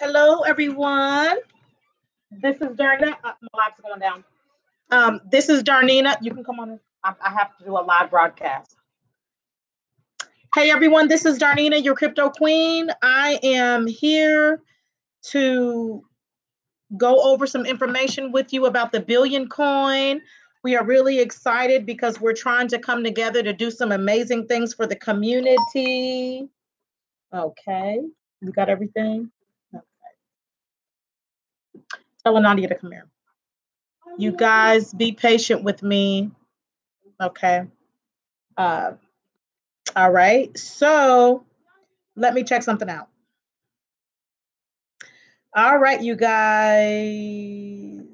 Hello, everyone. This is Darnina. My live's going down. This is Darnina. You can come on. I have to do a live broadcast. Hey, everyone. This is Darnina, your crypto queen. I am here to go over some information with you about the Billion Coin. We are really excited because we're trying to come together to do some amazing things for the community. Okay. You got everything? Okay. Tell Nadia to come here. You guys be patient with me. Okay. All right. So let me check something out. All right, you guys.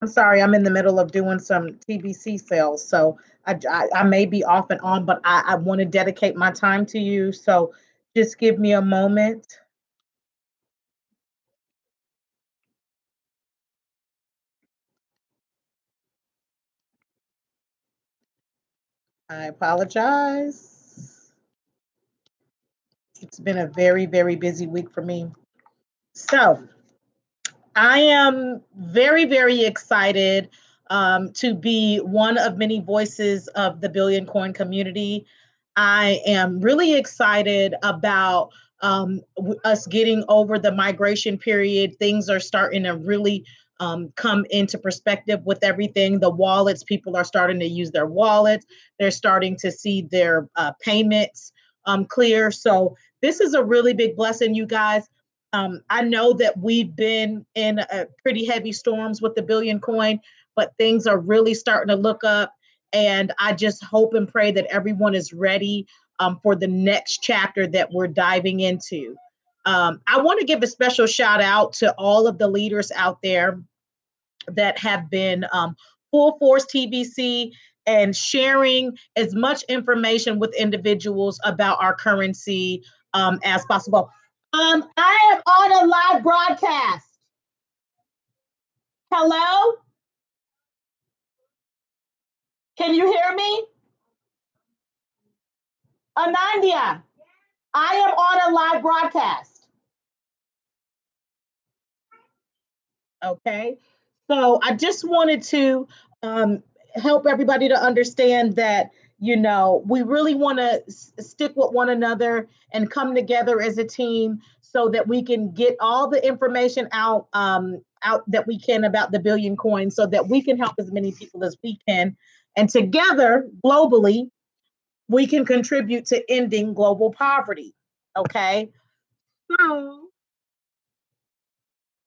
I'm sorry, I'm in the middle of doing some TBC sales. So I may be off and on, but I want to dedicate my time to you. So just give me a moment. I apologize. It's been a very, very busy week for me. So I am very, very excited to be one of many voices of the Billion Coin community. I am really excited about us getting over the migration period. Things are starting to really come into perspective with everything. The wallets, people are starting to use their wallets. They're starting to see their payments clear. So this is a really big blessing, you guys. I know that we've been in pretty heavy storms with the Billion Coin, but things are really starting to look up. And I just hope and pray that everyone is ready for the next chapter that we're diving into. I want to give a special shout out to all of the leaders out there that have been full force TBC and sharing as much information with individuals about our currency as possible. I am on a live broadcast. Hello? Can you hear me? Anandia, I am on a live broadcast. Okay. So I just wanted to help everybody to understand that, you know, we really want to stick with one another and come together as a team so that we can get all the information out that we can about the Billion Coin so that we can help as many people as we can. And together, globally, we can contribute to ending global poverty. Okay. So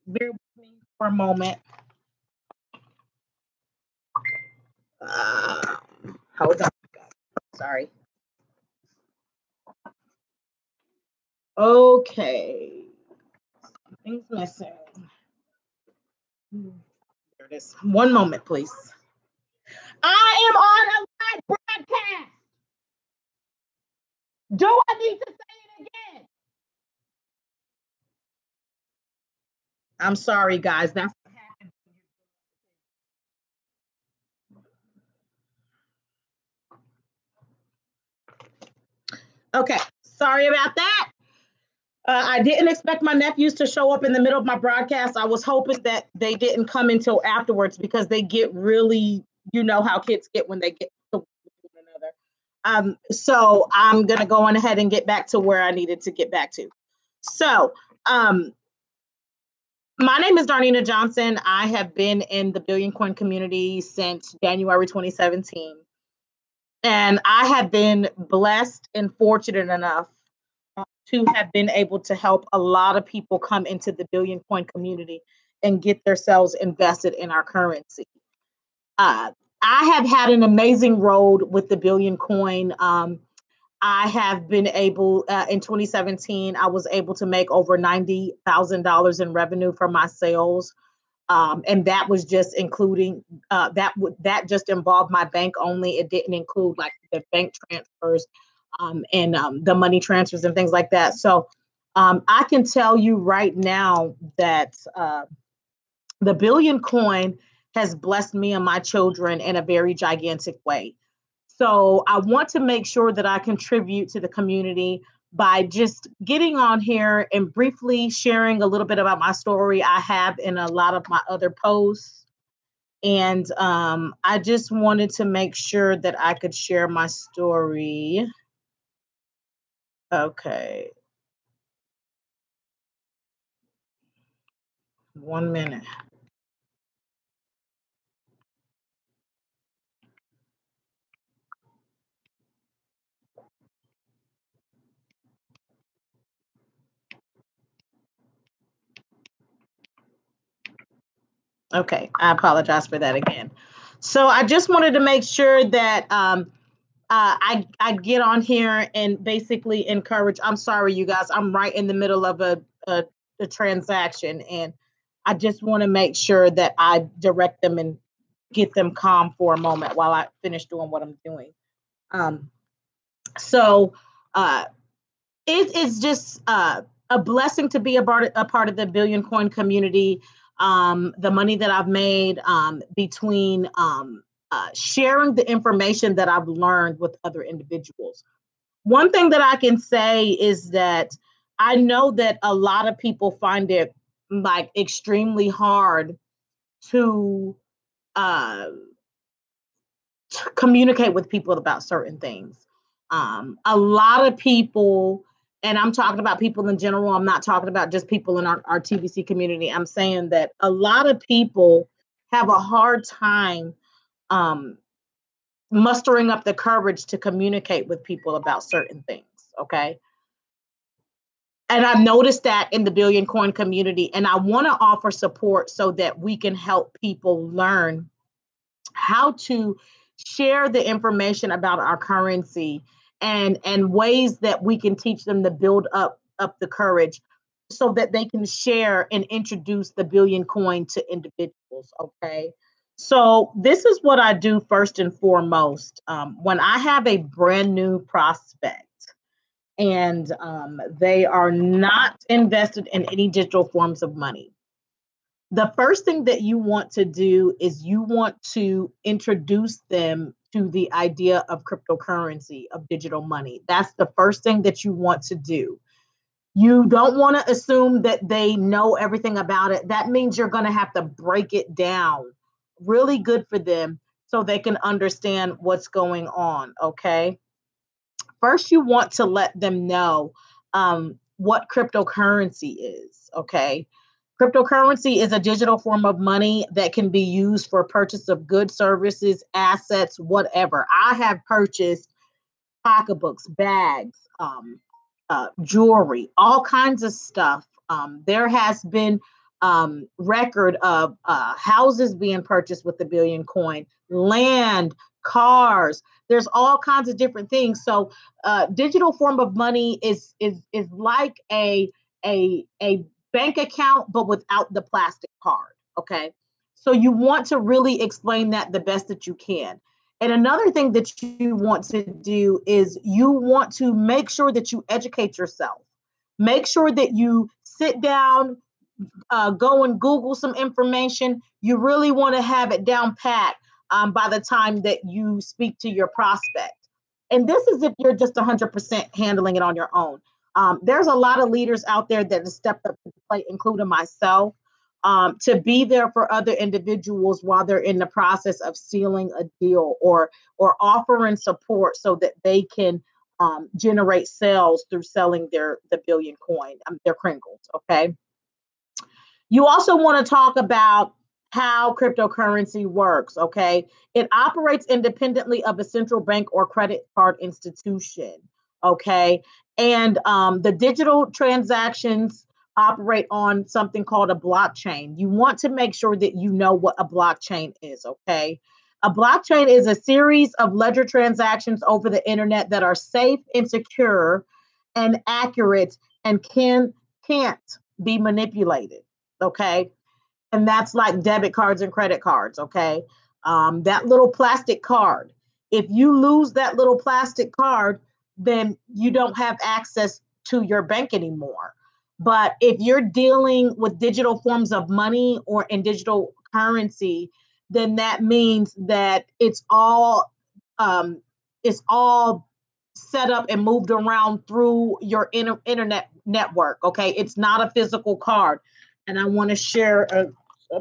bear with me for a moment. Hold on. Sorry. Okay. Something's missing. There it is. One moment, please. I am on a live broadcast. Do I need to say it again? I'm sorry, guys. That's what happened. Okay. Sorry about that. I didn't expect my nephews to show up in the middle of my broadcast. I was hoping that they didn't come until afterwards because they get really, you know how kids get when they get to one another. So I'm going to go on ahead and get back to where I needed to get back to. So my name is Darnina Johnson. I have been in the Billion Coin community since January 2017. And I have been blessed and fortunate enough to have been able to help a lot of people come into the Billion Coin community and get themselves invested in our currency. I have had an amazing road with the Billion Coin. I have been able, in 2017, I was able to make over $90,000 in revenue from my sales. And that was just including, that just involved my bank only. It didn't include like the bank transfers and the money transfers and things like that. So I can tell you right now that the Billion Coin has blessed me and my children in a very gigantic way. So I want to make sure that I contribute to the community by just getting on here and briefly sharing a little bit about my story. I have in a lot of my other posts. And I just wanted to make sure that I could share my story. Okay. 1 minute. Okay, I apologize for that again. So I just wanted to make sure that I get on here and basically encourage. I'm sorry, you guys. I'm right in the middle of a transaction, and I just want to make sure that I direct them and get them calm for a moment while I finish doing what I'm doing. Um, so uh, it is just a blessing to be a part of the Billion Coin community. The money that I've made between sharing the information that I've learned with other individuals. One thing that I can say is that I know that a lot of people find it like extremely hard to uh, communicate with people about certain things. A lot of people, and I'm talking about people in general, I'm not talking about just people in our TBC community. I'm saying that a lot of people have a hard time um, mustering up the courage to communicate with people about certain things. Okay. And I've noticed that in the Billion Coin community, and I want to offer support so that we can help people learn how to share the information about our currency and ways that we can teach them to build up the courage so that they can share and introduce the Billion Coin to individuals. Okay. So this is what I do first and foremost. When I have a brand new prospect and they are not invested in any digital forms of money, the first thing that you want to do is you want to introduce them to the idea of cryptocurrency, of digital money. That's the first thing that you want to do. You don't want to assume that they know everything about it. That means you're going to have to break it down really good for them so they can understand what's going on. Okay. First, you want to let them know what cryptocurrency is. Okay. Cryptocurrency is a digital form of money that can be used for purchase of goods, services, assets, whatever. I have purchased pocketbooks, bags, jewelry, all kinds of stuff. There has been record of houses being purchased with the Billion Coin, land, cars. There's all kinds of different things. So, digital form of money is like a bank account, but without the plastic card. Okay, so you want to really explain that the best that you can. And another thing that you want to do is you want to make sure that you educate yourself. Make sure that you sit down, go and Google some information. You really want to have it down pat by the time that you speak to your prospect. And this is if you're just 100% handling it on your own. There's a lot of leaders out there that have stepped up to the plate, including myself, to be there for other individuals while they're in the process of sealing a deal or offering support so that they can generate sales through selling the Billion Coin, their Kringles. Okay. You also want to talk about how cryptocurrency works. Okay. It operates independently of a central bank or credit card institution. Okay. And the digital transactions operate on something called a blockchain. You want to make sure that you know what a blockchain is. Okay. A blockchain is a series of ledger transactions over the internet that are safe and secure and accurate and can't be manipulated. Okay. And that's like debit cards and credit cards. Okay. That little plastic card, if you lose that little plastic card, then you don't have access to your bank anymore. But if you're dealing with digital forms of money or in digital currency, then that means that it's all it's all set up and moved around through your internet network. Okay, it's not a physical card. And I want to share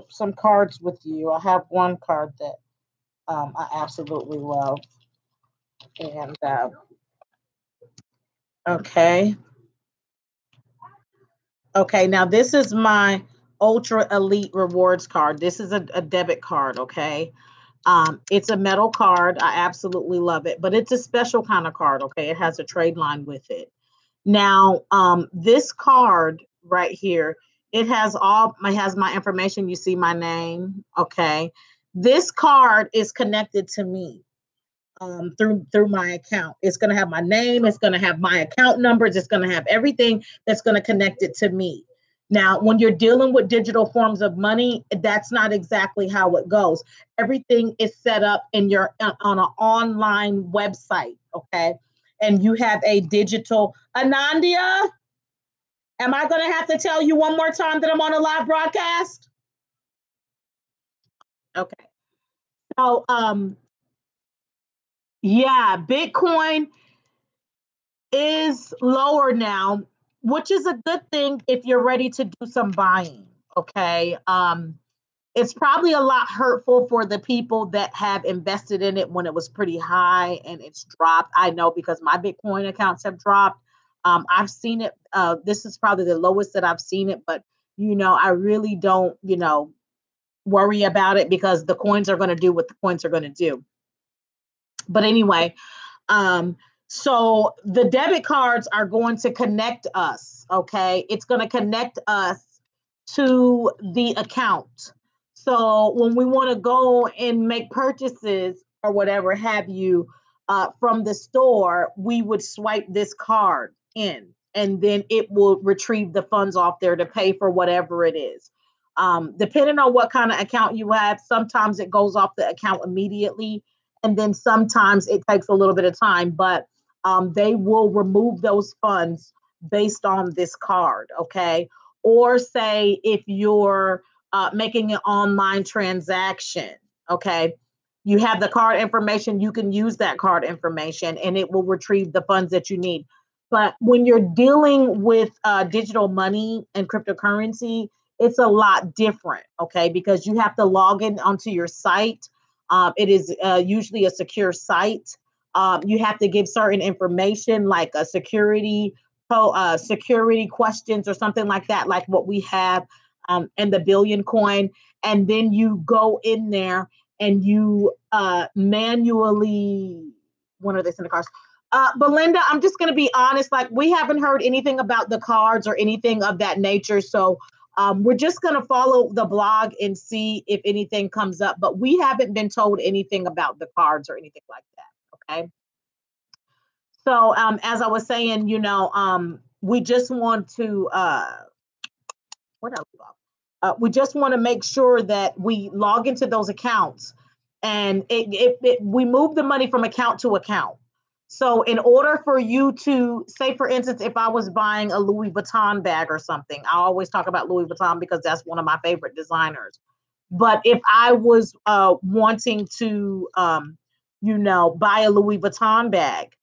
some cards with you. I have one card that I absolutely love. And okay. Okay, now this is my Ultra Elite Rewards card. This is a debit card, okay? It's a metal card. I absolutely love it, but it's a special kind of card, okay? It has a trade line with it. Now, this card right here, it has my information. You see my name, okay? This card is connected to me through my account. It's going to have my name. It's going to have my account numbers. It's going to have everything that's going to connect it to me. Now, when you're dealing with digital forms of money, that's not exactly how it goes. Everything is set up in your on an online website, okay? And you have a digital. Anandia, am I going to have to tell you one more time that I'm on a live broadcast? Okay. So, yeah, Bitcoin is lower now, which is a good thing if you're ready to do some buying. Okay. It's probably a lot hurtful for the people that have invested in it when it was pretty high and it's dropped. I know because my Bitcoin accounts have dropped. I've seen it. This is probably the lowest that I've seen it, but I really don't, worry about it because the coins are going to do what the coins are going to do. But anyway, so the debit cards are going to connect us, okay? It's going to connect us to the account. So when we want to go and make purchases or whatever have you from the store, we would swipe this card in and then it will retrieve the funds off there to pay for whatever it is. Depending on what kind of account you have, sometimes it goes off the account immediately. And then sometimes it takes a little bit of time, but they will remove those funds based on this card, okay? Or say if you're making an online transaction, okay? You have the card information, you can use that card information and it will retrieve the funds that you need. But when you're dealing with digital money and cryptocurrency, it's a lot different, okay? Because you have to log in onto your site. It is usually a secure site. You have to give certain information like a security questions or something like that, like what we have in the Billion Coin. And then you go in there and you manually, when are they sending the cards? Belinda, I'm just going to be honest, like we haven't heard anything about the cards or anything of that nature. So we're just going to follow the blog and see if anything comes up, but we haven't been told anything about the cards or anything like that. Okay. So as I was saying, we just want to, where did I leave off? We just want to make sure that we log into those accounts and we move the money from account to account. So in order for you to say, for instance, if I was buying a Louis Vuitton bag or something, I always talk about Louis Vuitton because that's one of my favorite designers. But if I was wanting to, buy a Louis Vuitton bag,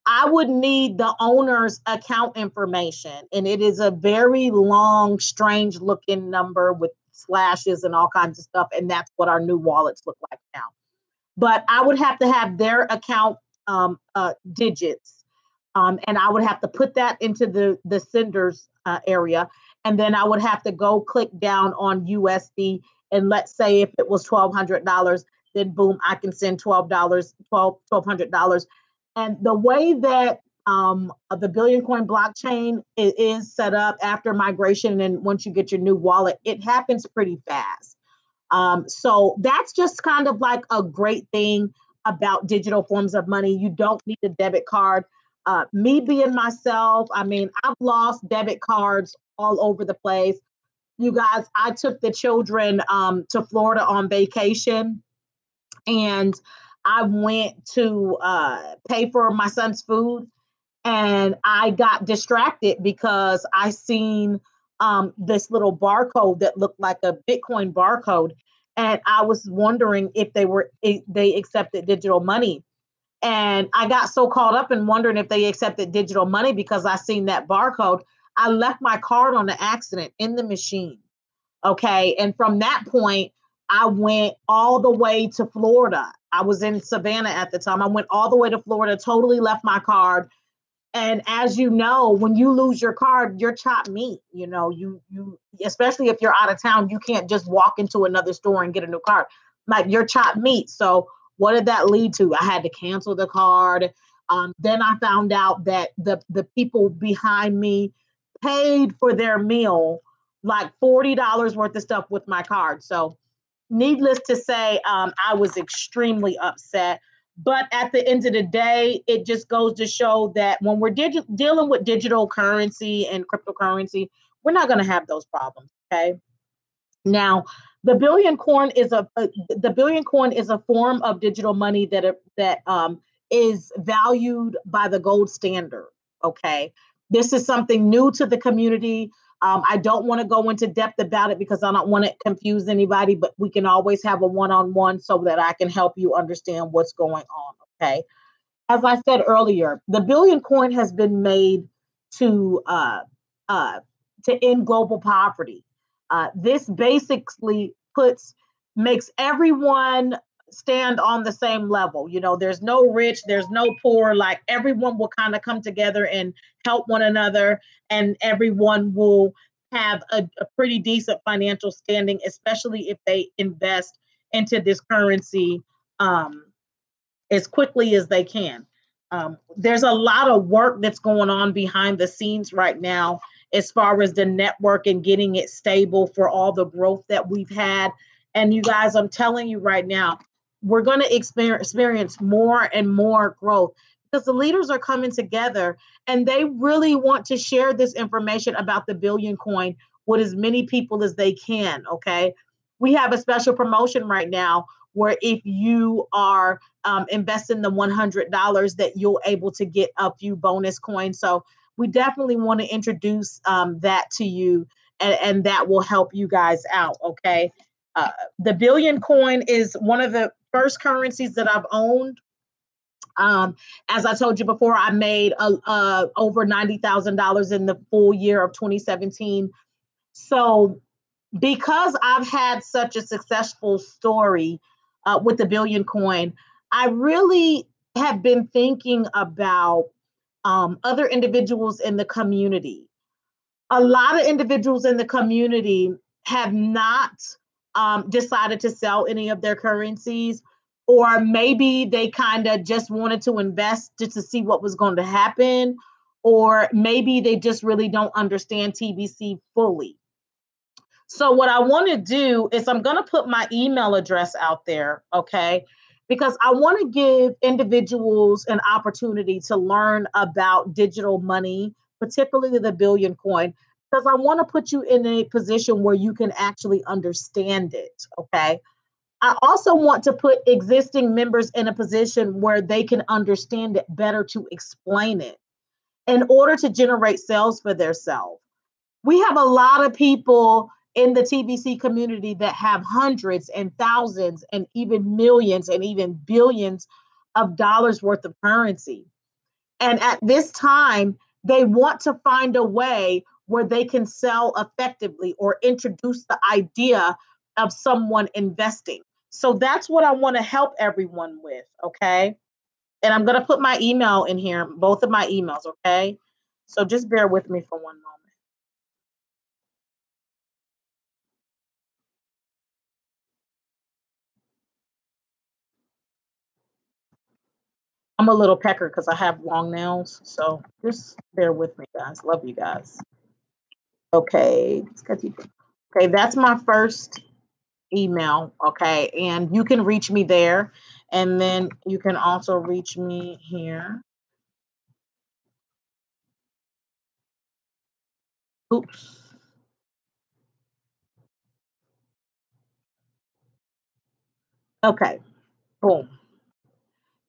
I would need the owner's account information. And it is a very long, strange looking number with slashes and all kinds of stuff. And that's what our new wallets look like now. But I would have to have their account digits. And I would have to put that into the sender's area. And then I would have to go click down on USD. And let's say if it was $1,200, then boom, I can send $1,200. And the way that the Billion Coin blockchain is set up after migration and once you get your new wallet, it happens pretty fast. So that's just kind of like a great thing about digital forms of money. You don't need a debit card. Me being myself, I mean, I've lost debit cards all over the place. You guys, I took the children to Florida on vacation and I went to pay for my son's food and I got distracted because I seen this little barcode that looked like a Bitcoin barcode. And I was wondering if they accepted digital money. And I got so caught up in wondering if they accepted digital money because I seen that barcode. I left my card on the accident in the machine. Okay. And from that point, I went all the way to Florida. I was in Savannah at the time. I went all the way to Florida, totally left my card. And as you know, when you lose your card, you're chopped meat. You especially if you're out of town, you can't just walk into another store and get a new card. Like you're chopped meat. So what did that lead to? I had to cancel the card. Then I found out that the people behind me paid for their meal like $40 worth of stuff with my card. So needless to say, I was extremely upset. But at the end of the day, it just goes to show that when we're dealing with digital currency and cryptocurrency, we're not going to have those problems. Okay. Now, the billion coin is a form of digital money that is valued by the gold standard. Okay, this is something new to the community. I don't want to go into depth about it because I don't want to confuse anybody, but we can always have a one-on-one so that I can help you understand what's going on. Okay, as I said earlier, the billion coin has been made to uh, uh, to end global poverty. This basically makes everyone stand on the same level. There's no rich, there's no poor. Like everyone will kind of come together and help one another, and everyone will have a pretty decent financial standing, especially if they invest into this currency as quickly as they can. There's a lot of work that's going on behind the scenes right now as far as the network and getting it stable for all the growth that we've had. And you guys, I'm telling you right now, we're going to experience more and more growth because the leaders are coming together and they really want to share this information about the billion coin with as many people as they can. Okay. We have a special promotion right now where if you are investing the $100 that you'll able to get a few bonus coins. So we definitely want to introduce that to you, and that will help you guys out. Okay. The billion coin is one of the first currencies that I've owned. As I told you before, I made over $90,000 in the full year of 2017. So because I've had such a successful story with the billion coin, I really have been thinking about other individuals in the community. A lot of individuals in the community have not decided to sell any of their currencies, or maybe they kind of just wanted to invest just to see what was going to happen, or maybe they just really don't understand TBC fully. So what I want to do is I'm going to put my email address out there, okay? Because I want to give individuals an opportunity to learn about digital money, particularly the billion coin, because I want to put you in a position where you can actually understand it, okay? I also want to put existing members in a position where they can understand it better to explain it in order to generate sales for themselves. We have a lot of people in the TBC community that have hundreds and thousands and even millions and even billions of dollars worth of currency. And at this time, they want to find a way where they can sell effectively or introduce the idea of someone investing. So that's what I want to help everyone with. Okay. And I'm going to put my email in here, both of my emails. Okay. So just bear with me for one moment. I'm a little pecker because I have long nails. So just bear with me, guys. Love you guys. Okay. Okay, that's my first email. Okay. And you can reach me there. And then you can also reach me here. Oops. Okay. Boom.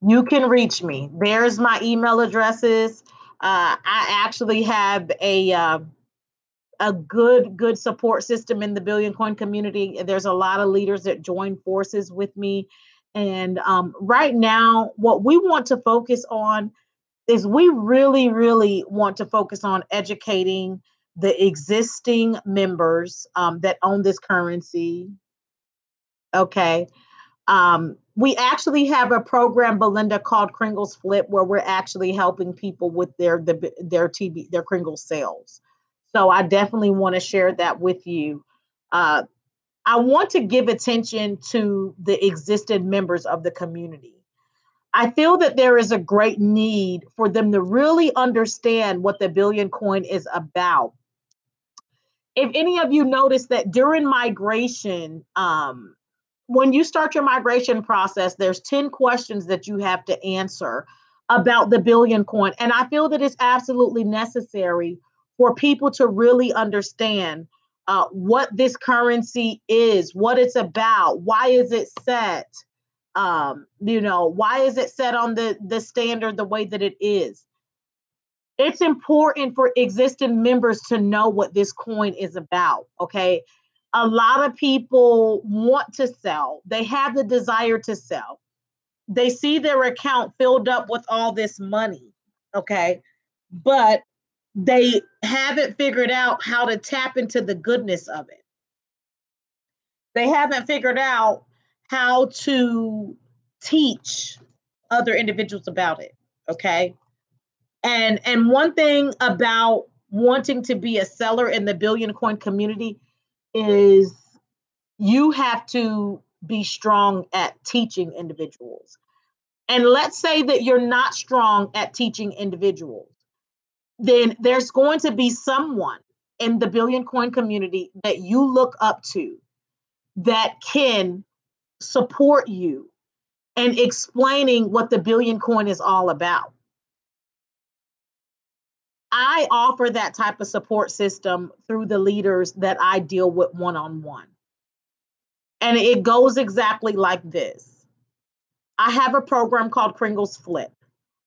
You can reach me. There's my email addresses. I actually have a good support system in the billion coin community. There's a lot of leaders that join forces with me And right now, what we want to focus on is we really, really want to focus on educating the existing members that own this currency. Okay. We actually have a program, Belinda, called Kringle's Flip, where we're actually helping people with their Kringle sales. So I definitely want to share that with you. Uh, I want to give attention to the existing members of the community. I feel that there is a great need for them to really understand what the Billion Coin is about. If any of you notice that during migration, when you start your migration process, there's 10 questions that you have to answer about the Billion Coin. And I feel that it's absolutely necessary for people to really understand what this currency is, what it's about, why is it set, why is it set on the standard the way that it is. It's important for existing members to know what this coin is about. Okay. A lot of people want to sell, they have the desire to sell. They see their account filled up with all this money. Okay. But they haven't figured out how to tap into the goodness of it. They haven't figured out how to teach other individuals about it. Okay. And one thing about wanting to be a seller in the Billion Coin community is you have to be strong at teaching individuals. And let's say that you're not strong at teaching individuals, then there's going to be someone in the Billion Coin community that you look up to that can support you in explaining what the Billion Coin is all about. I offer that type of support system through the leaders that I deal with one-on-one. And it goes exactly like this. I have a program called Kringle's Flip.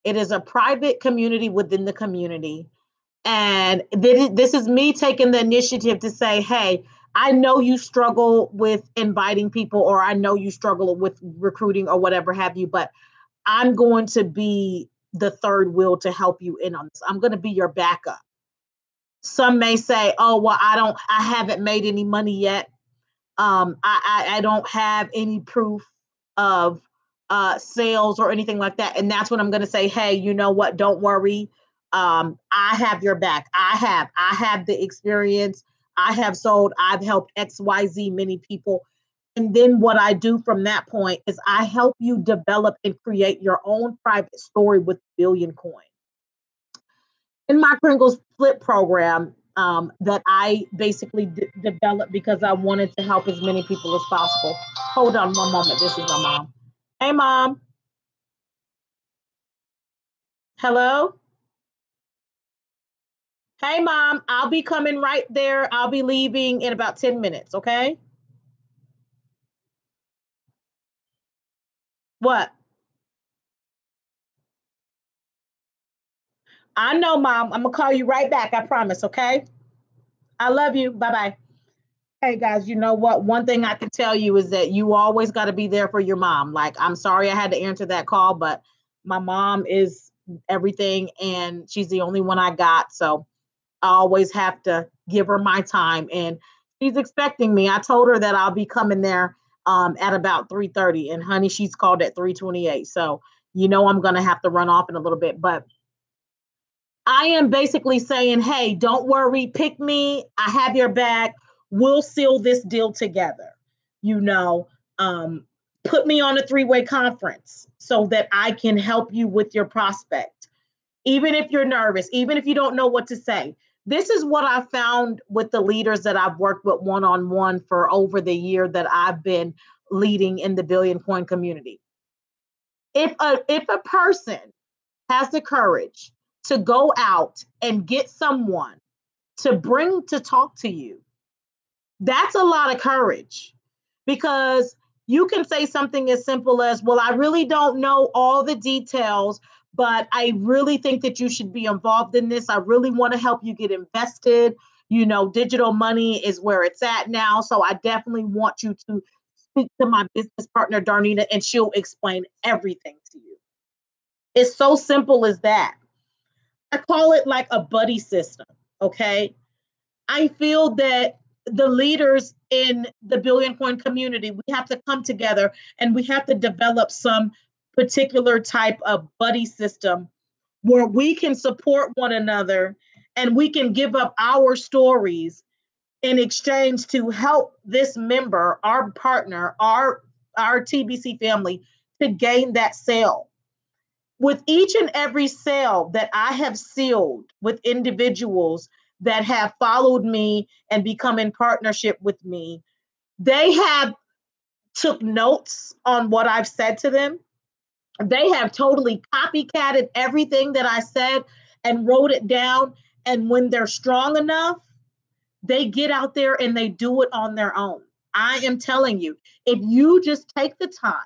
It is a private community within the community. And this is me taking the initiative to say, hey, I know you struggle with inviting people, or I know you struggle with recruiting or whatever have you, but I'm going to be the third wheel to help you in on this. I'm going to be your backup. Some may say, oh, well, I haven't made any money yet. I don't have any proof of sales or anything like that. And that's when I'm going to say, hey, you know what? Don't worry. I have your back. I have the experience. I have sold. I've helped XYZ many people. And then what I do from that point is I help you develop and create your own private story with Billion Coin. In my Kringle's Flip program, that I basically developed because I wanted to help as many people as possible. Hold on one moment. This is my mom. Hey, Mom. Hello? Hey, Mom. I'll be coming right there. I'll be leaving in about 10 minutes, okay? What? I know, Mom. I'm going to call you right back. I promise, okay? I love you. Bye-bye. Hey guys, you know what? One thing I can tell you is that you always got to be there for your mom. Like, I'm sorry I had to answer that call, but my mom is everything and she's the only one I got. So I always have to give her my time, and she's expecting me. I told her that I'll be coming there at about 3:30, and honey, she's called at 3:28. So, I'm going to have to run off in a little bit, but I am basically saying, hey, don't worry, pick me. I have your back. We'll seal this deal together. You know, um, put me on a three-way conference so that I can help you with your prospect. Even if you're nervous, even if you don't know what to say. This is what I found with the leaders that I've worked with one-on-one for over the year that I've been leading in the Billion Coin community. If a person has the courage to go out and get someone to bring to talk to you, that's a lot of courage, because you can say something as simple as, well, I really don't know all the details, but I really think that you should be involved in this. I really want to help you get invested. Digital money is where it's at now. So I definitely want you to speak to my business partner, Darnina, and she'll explain everything to you. It's so simple as that. I call it like a buddy system, okay? I feel that the leaders in the Billion Coin community, we have to come together and we have to develop some particular type of buddy system where we can support one another and we can give up our stories in exchange to help this member, our partner, our TBC family to gain that sale. With each and every sale that I have sealed with individuals that have followed me and become in partnership with me, they have took notes on what I've said to them. They have totally copycatted everything that I said and wrote it down. And when they're strong enough, they get out there and they do it on their own. I am telling you, if you just take the time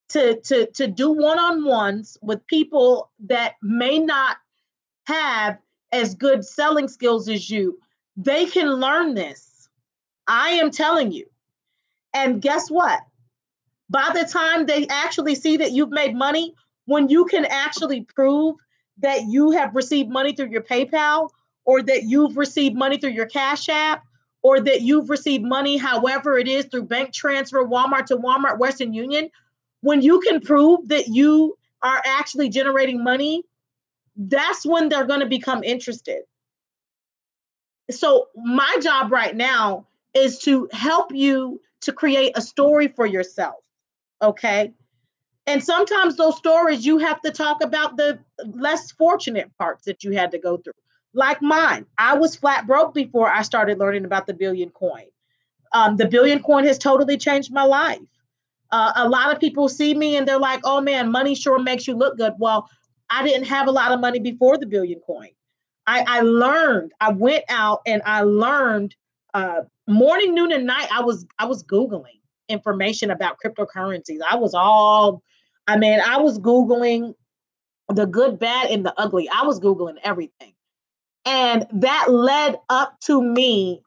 to do one-on-ones with people that may not have as good selling skills as you, they can learn this. I am telling you. And guess what? By the time they actually see that you've made money, when you can actually prove that you have received money through your PayPal, or that you've received money through your Cash App, or that you've received money, however it is, through bank transfer, Walmart to Walmart, Western Union, when you can prove that you are actually generating money, that's when they're going to become interested. So my job right now is to help you to create a story for yourself, okay? And sometimes those stories, you have to talk about the less fortunate parts that you had to go through. Like mine, I was flat broke before I started learning about the Billion Coin. The Billion Coin has totally changed my life. A lot of people see me and they're like, oh man, money sure makes you look good. Well, I didn't have a lot of money before the Billion Coin. I learned, I went out and I learned morning, noon, and night. I was Googling information about cryptocurrencies. I was Googling the good, bad, and the ugly. I was Googling everything. And that led up to me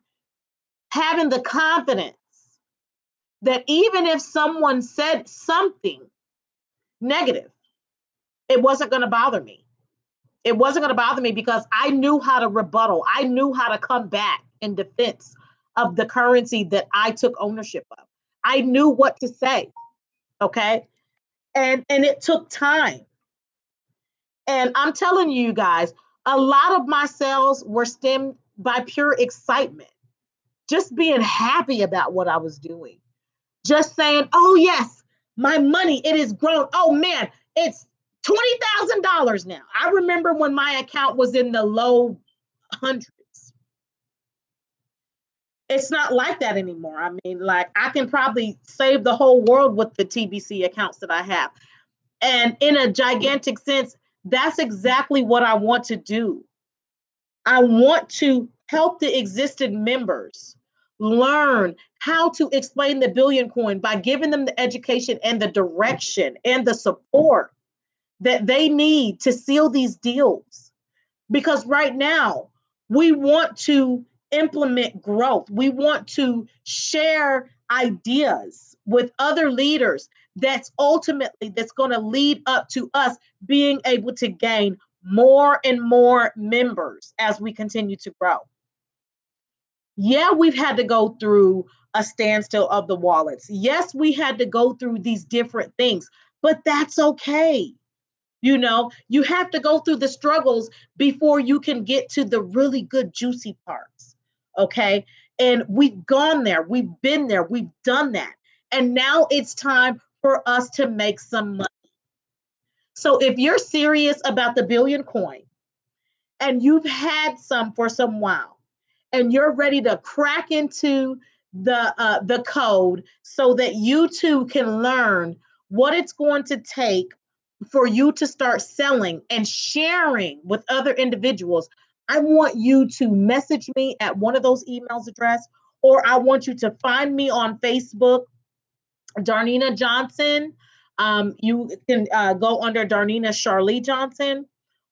having the confidence that even if someone said something negative, it wasn't going to bother me. It wasn't going to bother me because I knew how to rebuttal. I knew how to come back in defense of the currency that I took ownership of. I knew what to say. Okay. And it took time. And I'm telling you guys, a lot of my sales were stemmed by pure excitement, just being happy about what I was doing. Just saying, oh, yes, my money, it has grown. Oh, man, it's $20,000 now. I remember when my account was in the low hundreds. It's not like that anymore. I mean, like, I can probably save the whole world with the TBC accounts that I have. And in a gigantic sense, that's exactly what I want to do. I want to help the existing members learn how to explain the Billion Coin by giving them the education and the direction and the support that they need to seal these deals. Because right now, we want to implement growth. We want to share ideas with other leaders that's going to lead up to us being able to gain more and more members as we continue to grow. Yeah, we've had to go through a standstill of the wallets. Yes, we had to go through these different things, but that's okay. You know, you have to go through the struggles before you can get to the really good, juicy parts. Okay. And we've gone there. We've been there. We've done that. And now it's time for us to make some money. So if you're serious about the Billion Coin and you've had some for some while and you're ready to crack into the code so that you too can learn what it's going to take for you to start selling and sharing with other individuals, I want you to message me at one of those emails address, or I want you to find me on Facebook, Darnina Johnson. You can go under Darnina Charlie Johnson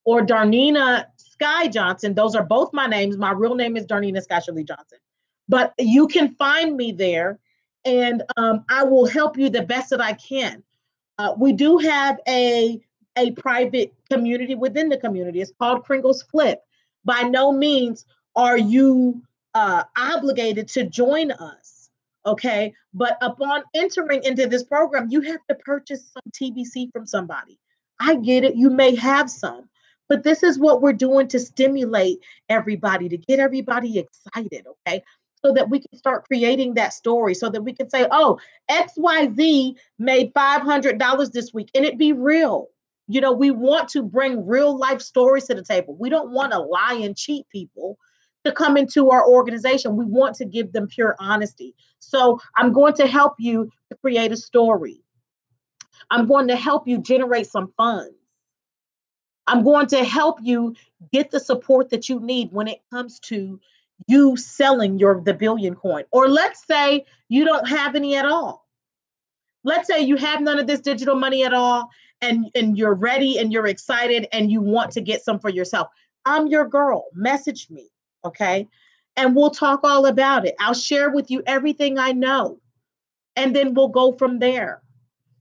or Darnina Sky Johnson. Those are both my names. My real name is Darnina Sky Charlie Johnson. But you can find me there and I will help you the best that I can. We do have a private community within the community. It's called Kringle's Flip. By no means are you obligated to join us, okay? But upon entering into this program, you have to purchase some TBC from somebody. I get it. You may have some, but this is what we're doing to stimulate everybody, to get everybody excited, okay? So that we can start creating that story, so that we can say, oh, XYZ made $500 this week, and it be real. You know, we want to bring real life stories to the table. We don't want to lie and cheat people to come into our organization. We want to give them pure honesty. So I'm going to help you to create a story. I'm going to help you generate some funds. I'm going to help you get the support that you need when it comes to you selling the billion coin. Or let's say you don't have any at all. Let's say you have none of this digital money at all, and you're ready and you're excited and you want to get some for yourself. I'm your girl. Message me, okay? And we'll talk all about it. I'll share with you everything I know, and then we'll go from there.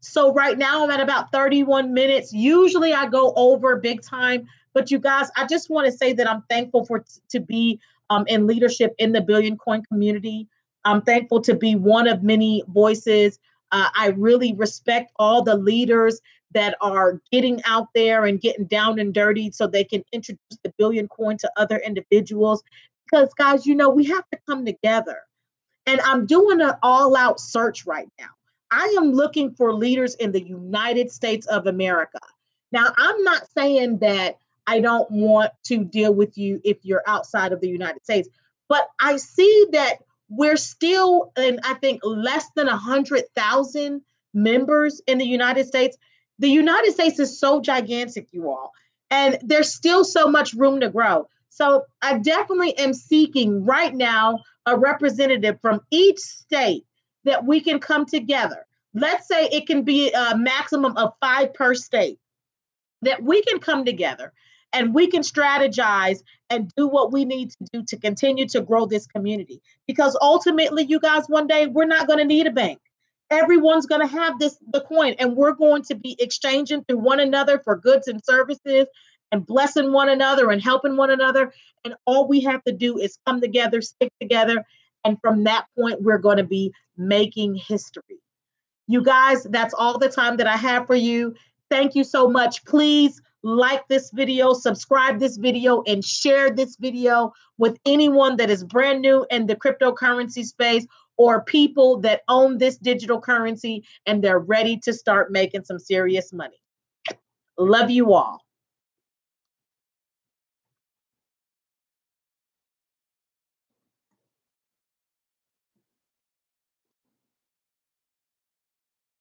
So right now I'm at about 31 minutes. Usually I go over big time, but you guys, I just want to say that I'm thankful to be in leadership in the Billion Coin community. I'm thankful to be one of many voices. I really respect all the leaders that are getting out there and getting down and dirty so they can introduce the Billion Coin to other individuals. Because guys, you know, we have to come together. And I'm doing an all-out search right now. I am looking for leaders in the United States of America. Now, I'm not saying that I don't want to deal with you if you're outside of the United States, but I see that we're still in, I think, less than 100,000 members in the United States. The United States is so gigantic, you all, and there's still so much room to grow. So I definitely am seeking right now a representative from each state that we can come together. Let's say it can be a maximum of 5 per state, that we can come together and we can strategize and do what we need to do to continue to grow this community. Because ultimately, you guys, one day we're not going to need a bank. Everyone's going to have the coin, and we're going to be exchanging through one another for goods and services and blessing one another and helping one another. And all we have to do is come together, stick together. And from that point, we're going to be making history. You guys, that's all the time that I have for you. Thank you so much. Please like this video, subscribe this video, and share this video with anyone that is brand new in the cryptocurrency space or people that own this digital currency and they're ready to start making some serious money. Love you all.